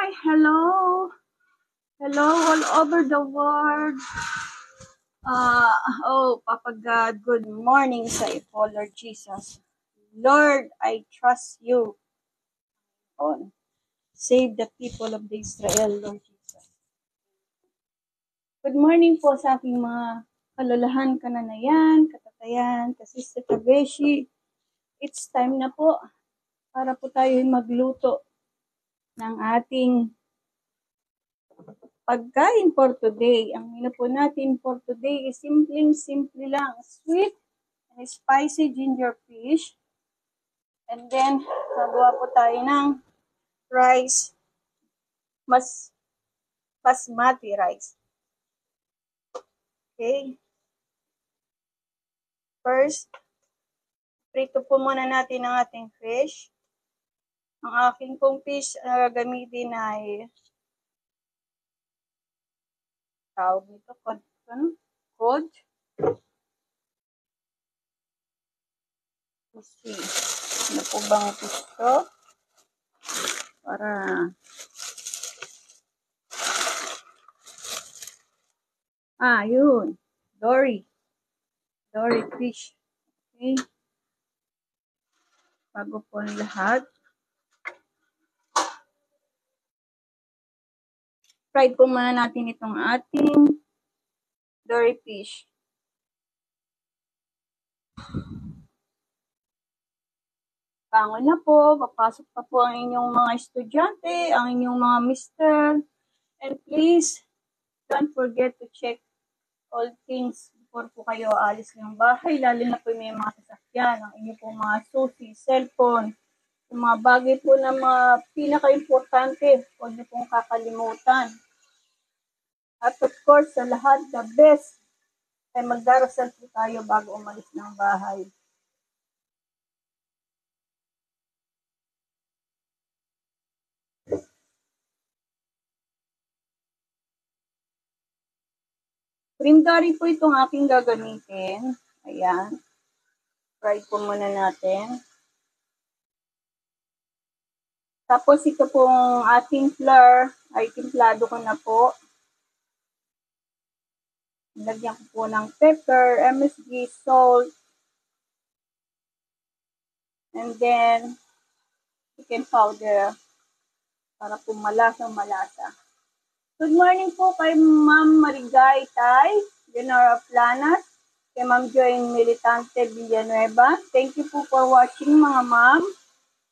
Hi, hello. Hello all over the world. Papa God, good morning sa iyo po, Lord Jesus. Lord, I trust you. On. Save the people of the Israel, Lord Jesus. Good morning po sa aking mga kalulahan, kananayan, katatayan, kasista, kabeshi. It's time na po para po tayo magluto ng ating pagkain for today. Ang menu po natin for today is simple lang. Sweet and spicy ginger fish. And then, nagawa po tayo ng rice, basmati rice. Okay. First, prito po muna natin ang ating fish. Ang aking pong fish gamitin ay tawag nito, cod. Let's see. Ano po bang fish to? Yun. Dory fish. Okay. Bago po ang lahat. Fried po muna natin itong ating dory fish. Bangon na po, papasok pa po ang inyong mga estudyante, ang inyong mga mister. And please, don't forget to check all things before po kayo aalis ng bahay, lalo na po may mga sasakyan, ang inyong po mga susi, cellphone, yung mga bagay po na mga pinaka-importante, huwag niyo pong kakalimutan. At of course, sa lahat, the best, ay magdarasal po tayo bago umalis ng bahay. Cream curry po itong aking gagamitin. Ayan. Fry po muna natin. Tapos ito pong ating flour ay timplado ko na po. Lagyan ko po ng pepper, MSG, salt, and then chicken powder para po malasa. Good morning po kay Ma'am Marigay Tay, General Planas, kay Ma'am Joy Militante Villanueva. Thank you po for watching mga ma'am.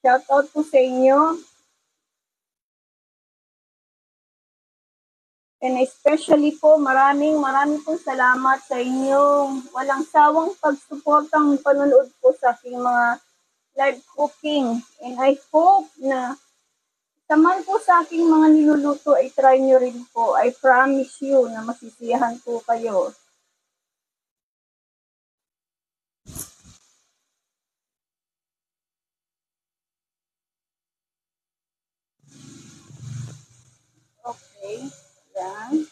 Shout out po sa inyo. And especially po, maraming po salamat sa inyong walang sawang pagsuportang panonood po sa aking mga live cooking. And I hope na saman po sa aking mga niluluto ay try nyo rin po. I promise you na masisiyahan po kayo. Okay. Yan.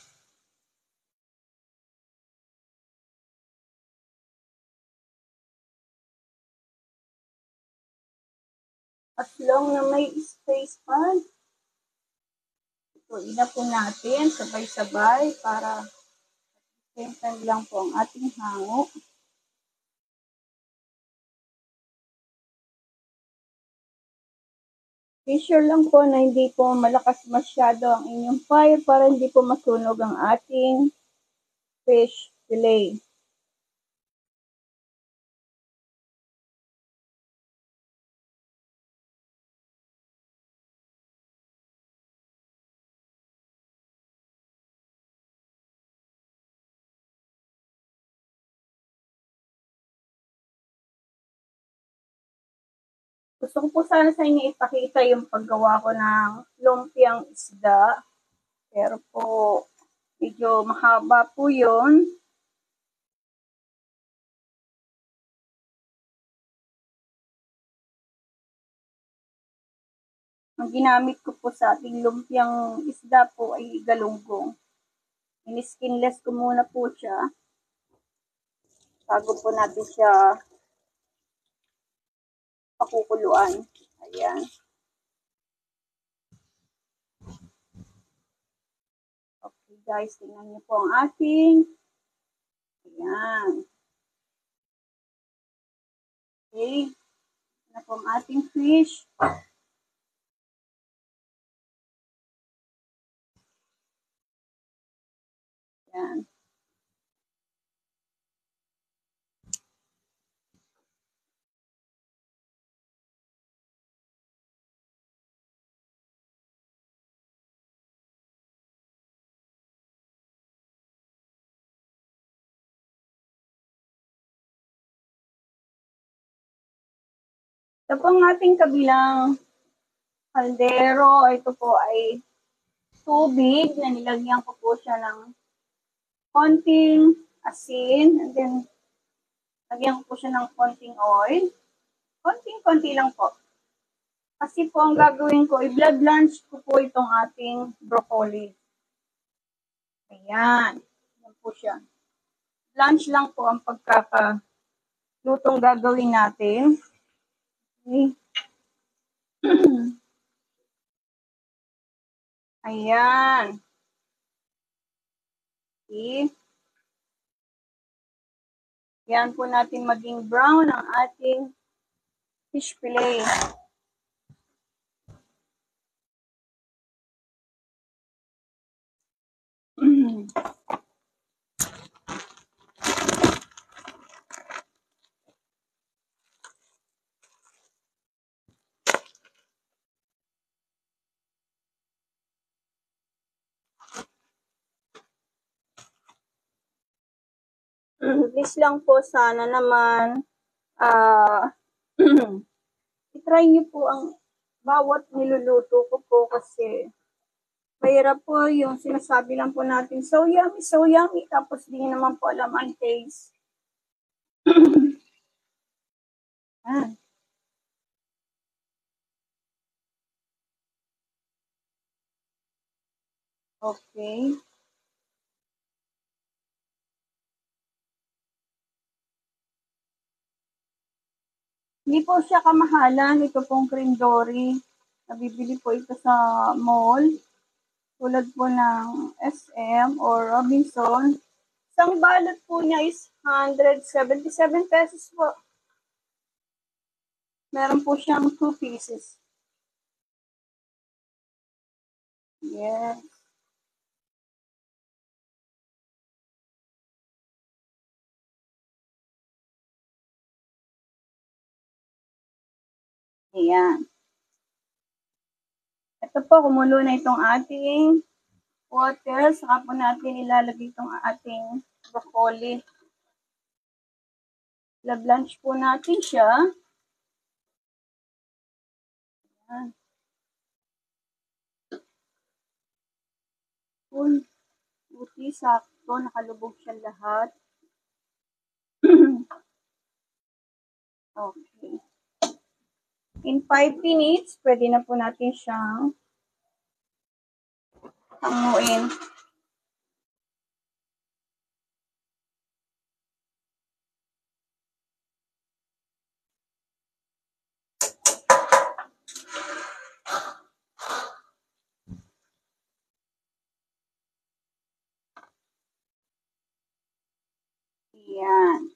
As long na may space pa, ituin na po natin sabay-sabay para same time lang po ang ating hango. Be sure lang po na hindi po malakas masyado ang inyong fire para hindi po masunog ang ating fish fillet. Gusto ko po sana sa inyo ipakita yung paggawa ko ng lumpiang isda. Pero po, medyo mahaba po yun. Ang ginamit ko po sa ating lumpiang isda po ay galunggong. In-skinless ko muna po siya. Bago po natin siya pakukuluan. Ayan. guys, tingnan niyo po ang ating, ayan. Okay. Na po ang ating fish. Ayan. Ito po ang ating kabilang kaldero. Ito po ay tubig na nilagyan ko po siya ng konting asin. And then, lagyan ko po siya ng konting oil. Konting-konti lang po. Kasi po ang gagawin ko, i-blood blanch ko po itong ating broccoli. Ayan. Ayan po siya. Blanch lang po ang pagkakalutong gagawin natin. Okay. Ayan. Okay. Yan po natin maging brown ang ating fish fillet. Please lang po sana naman i-try niyo po ang bawat niluluto ko po kasi mahirap po yung sinasabi lang po natin so yummy, tapos di naman po alam ang taste. Okay. Hindi po siya kamahalan. Ito pong cream dory. Nabibili po ito sa mall. Tulad po ng SM or Robinson. Isang balot po niya is 177 pesos po. Meron po siyang 2 pieces. Yes. Ayan. Ito po, kumulo na itong ating water. Saka po natin ilalagay itong ating broccoli. La-blanch po natin siya. Ayan. Buti, sakto. Nakalubog siya lahat. Okay. In 5 minutes, pwede na po natin siyang hanguin. Ayan.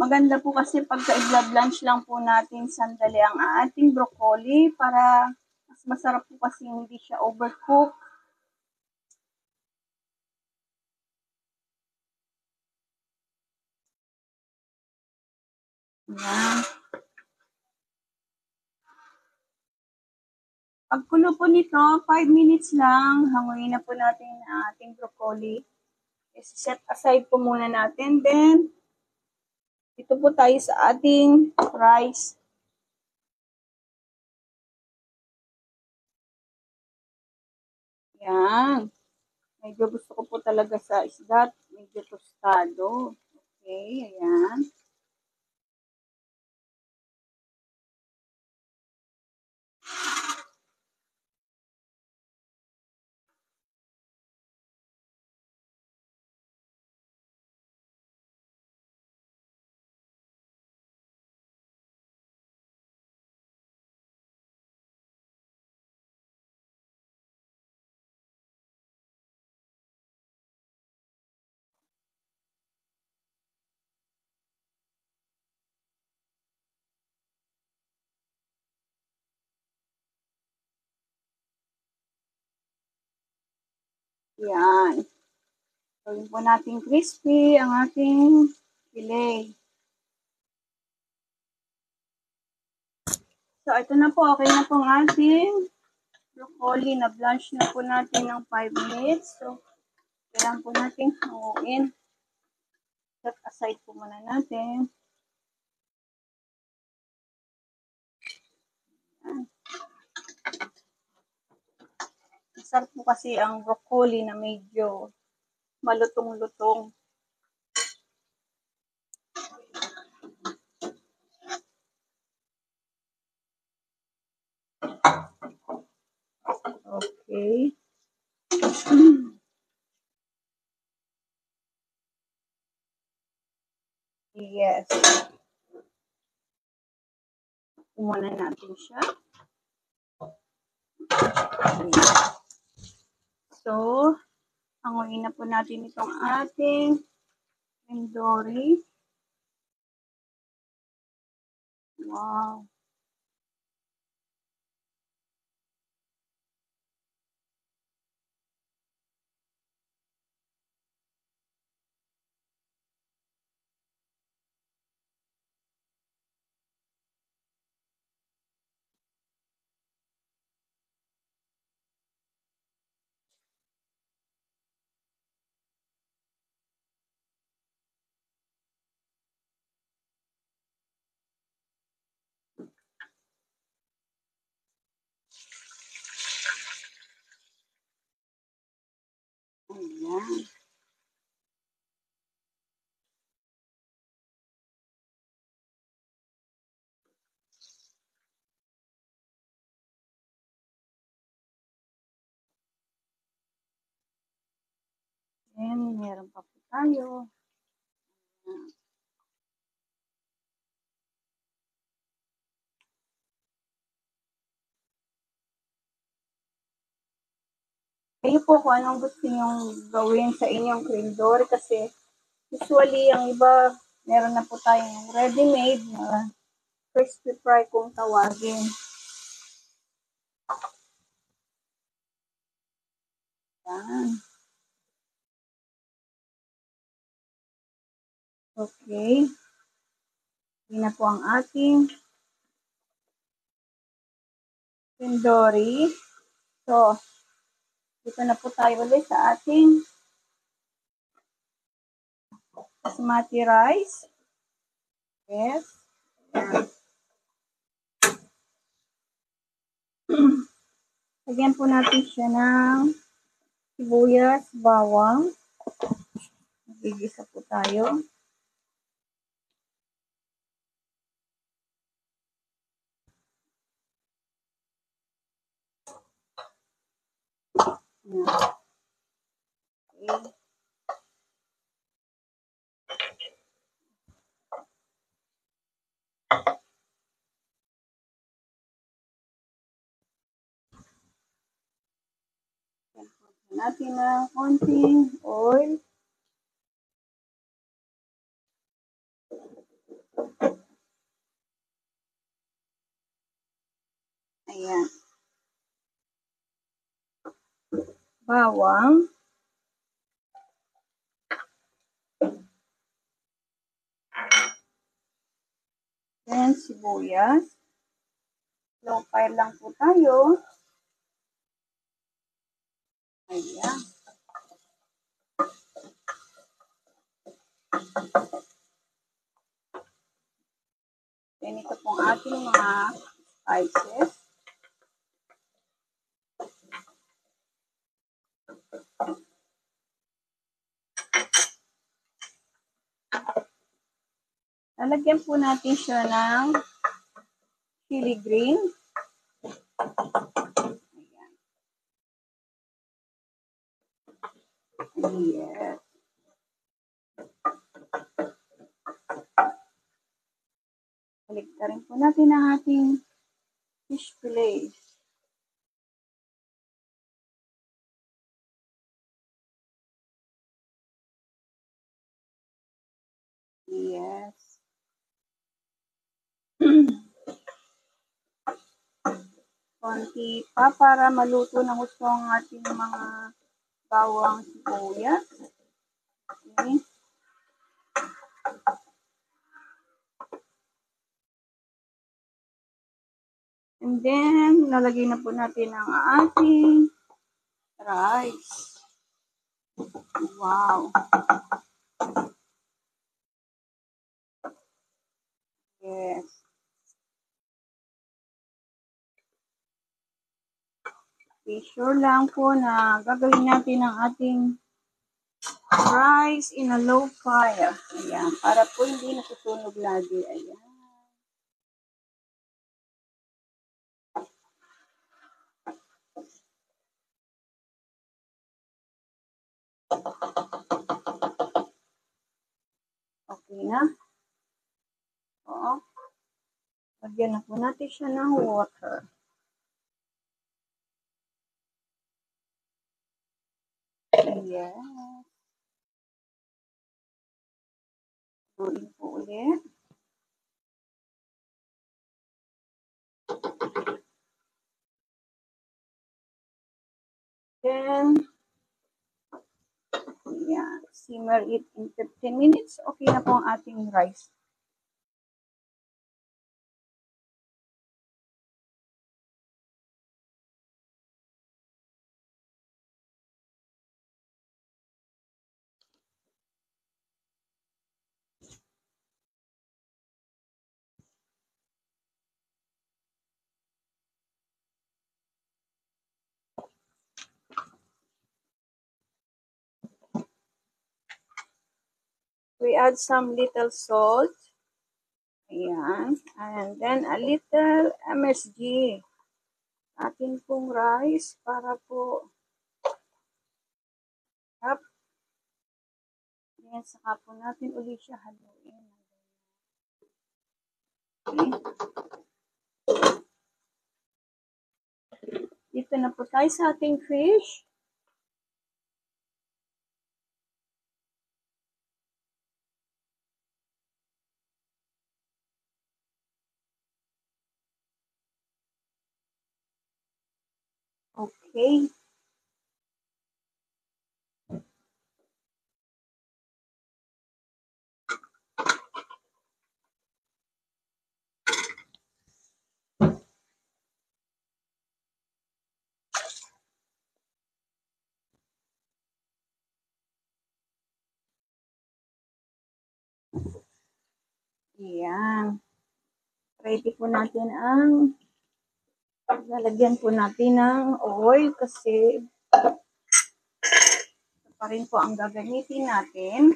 Maganda po kasi pagka i-blanch lang po natin sandali ang ating broccoli para mas masarap po kasi hindi siya overcook. Ayan. Pagkulo po nito, 5 minutes lang, hanguin na po natin ang ating broccoli. Set aside po muna natin. Then, ito po tayo sa ating rice. Yan. Medyo gusto ko po talaga sa isda, medyo tostado. Okay, ayan. Yan. Gawin po natin crispy ang ating fillet. So, ito na po. Okay na po ang ating broccoli. Na-blanch na po natin ng 5 minutes. So, kailangan po natin hanguin. Set aside po muna natin. Masarap po kasi ang broccoli na medyo malutong-lutong. Okay. Yes. Muna natin siya. So, hanguin na po natin itong ating tandoori. Wow. Ayan. And meron pa po tayo. Kayo po kung anong gusto nyong gawin sa inyong cream dory kasi usually ang iba meron na po tayong ready-made na crispy fry kung tawagin. Yan. Okay. Hindi na po ang ating tandoori. So, dito na po tayo ulit sa ating basmati rice. Yes. Lagyan po natin siya ng sibuyas, bawang. Magigisa po tayo. Okay. Natin ng konting oil. Ayan. Bawang. Then, sibuyas. Low fire lang po tayo. Ayan. Then, ito pong ating mga spices. Lalagyan po natin siya ng chili green. Ayan. Yes. Baliktarin po natin ang ating fish fillet. Yes. Konti pa para maluto ng gusto ang ating mga bawang sibuyas. Okay. And then, lalagay na po natin ang ating rice. Wow. Yes. Be sure lang po na gagawin natin ang ating rice in a low fire. Ayan. Para po hindi natutunog lagi. Ayan. Okay na. Oo. Lagyan na po natin siya ng water. Yes. Tuloy po ulit. Then, yeah, simmer it in 15 minutes. Okay na po ang ating rice. We add some little salt. Ayan. And then a little MSG. Atin pong rice para po up. Then saka po natin ulit siya haluin. Okay. Dito na po tayo sa ating fish. Okay. Ayan. Ready po natin ang lalagyan po natin ng oil kasi ito pa rin po ang gagamitin natin.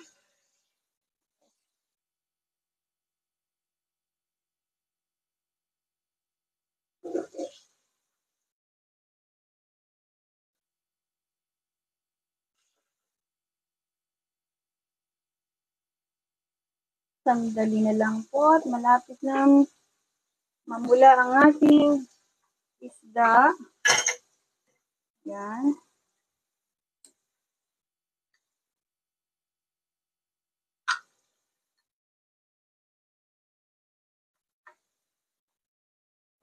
Sandali na lang po at malapit na mamula ang ating isda. Yan.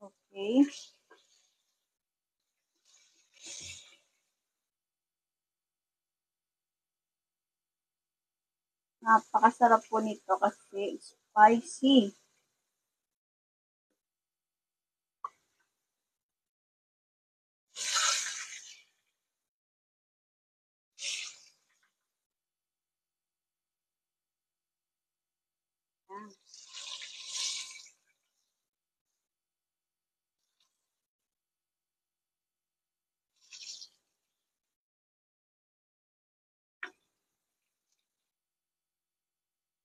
Okay. Napakasarap po nito kasi spicy. Yan.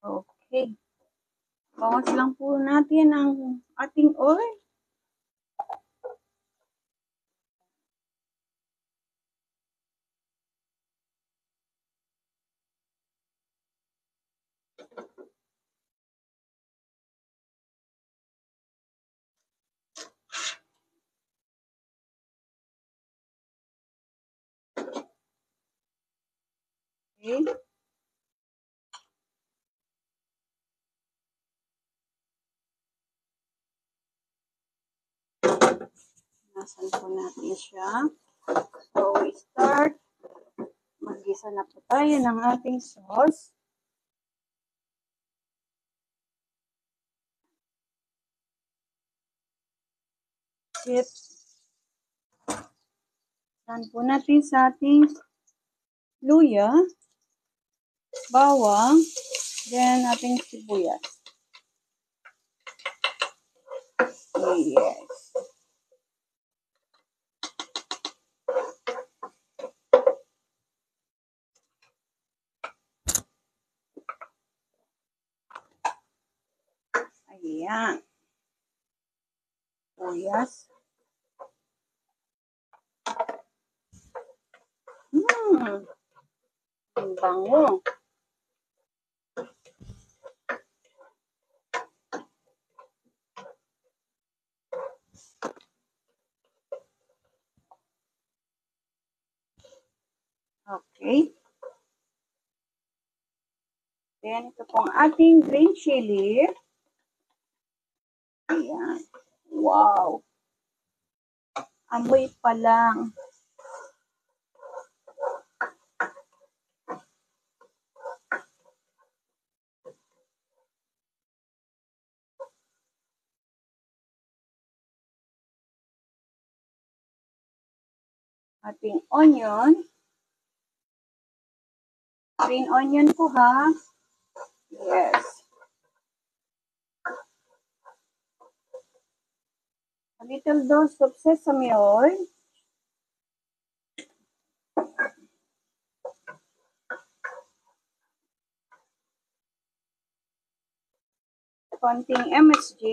Okay. Bawas lang po natin ang ating oil. Okay. Nasan po natin siya. So, we start Mag-gisa na po tayo ng ating sauce. Saan po natin sa ating luya, bawang, then ating sibuyas. Yes. Ayan. Sibuyas. Ang bango. Okay. Then, ito pong ating green chili. Ayan. Wow. Amoy pa lang. Ating onion. Green onion po ha. Yes. A little dose of sesame oil. Konting MSG.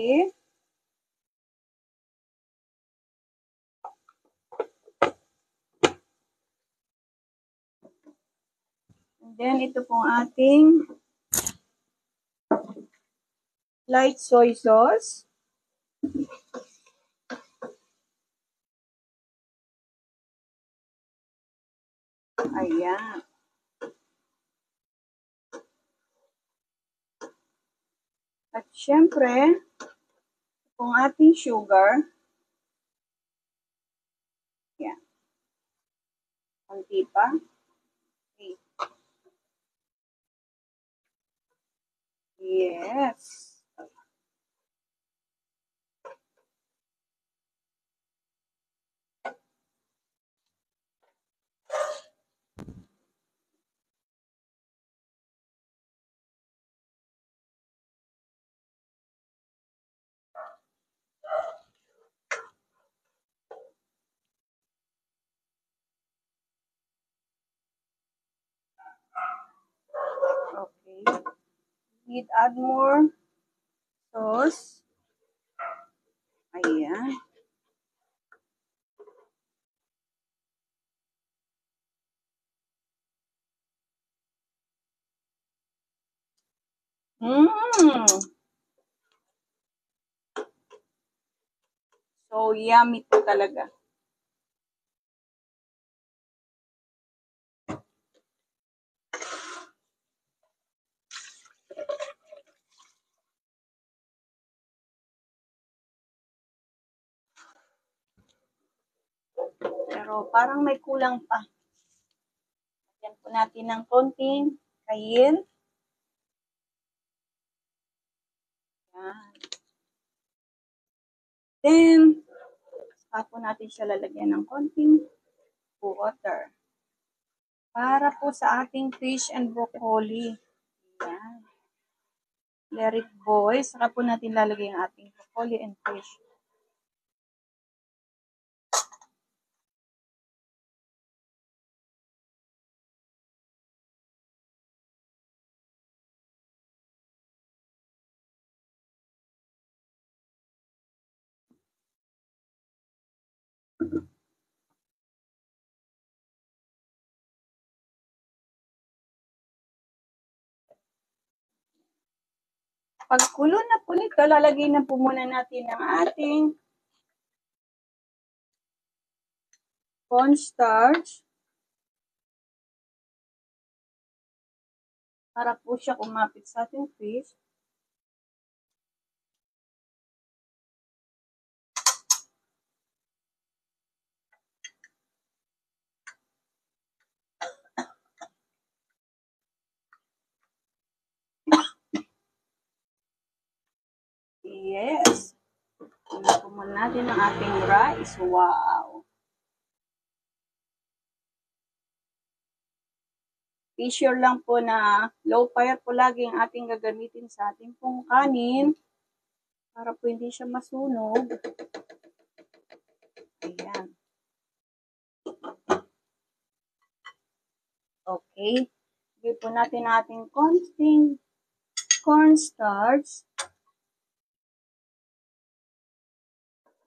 And then, ito pong ating light soy sauce. Ayan. At syempre, itong ating sugar. Ayan. Konti pa. Okay. Yes. Okay. Need add more sauce. Ayan. So, yummy po talaga. Pero parang may kulang pa. Lagyan po natin ng konting kayin. Ayan. Then, saka po natin siya lalagyan ng konting water. Para po sa ating fish and broccoli. Ayan. Let it boil. Saka po natin lalagay ang ating broccoli and fish. Pag kulo na po nito, lalagay na po muna natin ang ating cornstarch para po siya kumapit sa ating fish. Yes. Tingnan po muna natin ang ating rice. Wow. Be sure lang po na low fire po lagi ang ating gagamitin sa ating pong kanin para po hindi siya masunog. Ayan. Okay. Bigyan po natin ating konting cornstarch.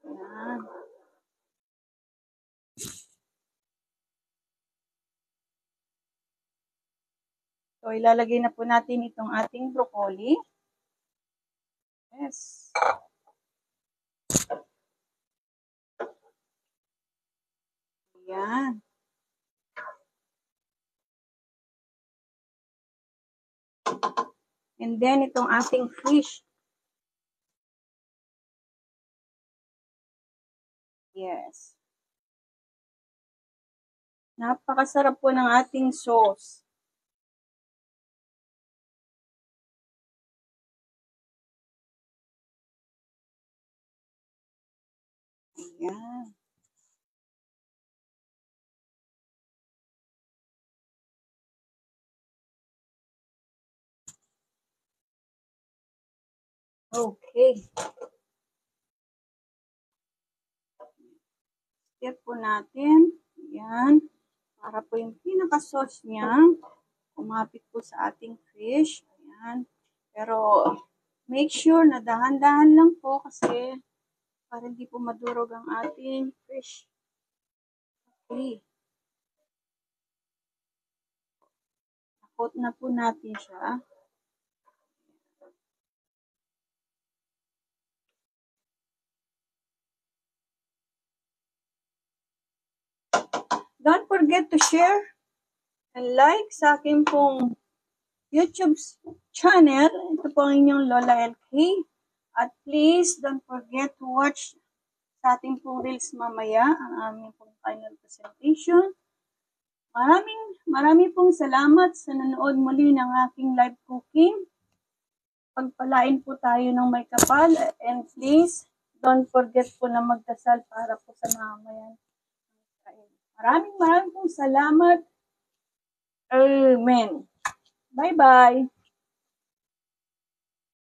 Ayan. So, ilalagay na po natin itong ating broccoli. Yes. Ayan. And then, itong ating fish. Yes. Napakasarap po ng ating sauce. Ayan. Okay. Step po natin. Ayan. Para po yung pinaka-sauce niya, kumapit po sa ating fish. Ayan. Pero, make sure na dahan-dahan lang po kasi para hindi po madurog ang ating fish. Okay. Coat na po natin siya. Don't forget to share and like sa aking pong YouTube channel. Ito po ang inyong Lola LK. At please, don't forget to watch sa ating pong reels mamaya, ang aming pong final presentation. Maraming pong salamat sa nanood muli ng aking live cooking. Pagpalain po tayo ng may kapal. And please, don't forget po na magdasal para po sa mamayan. Maraming pong salamat. Amen. Bye-bye.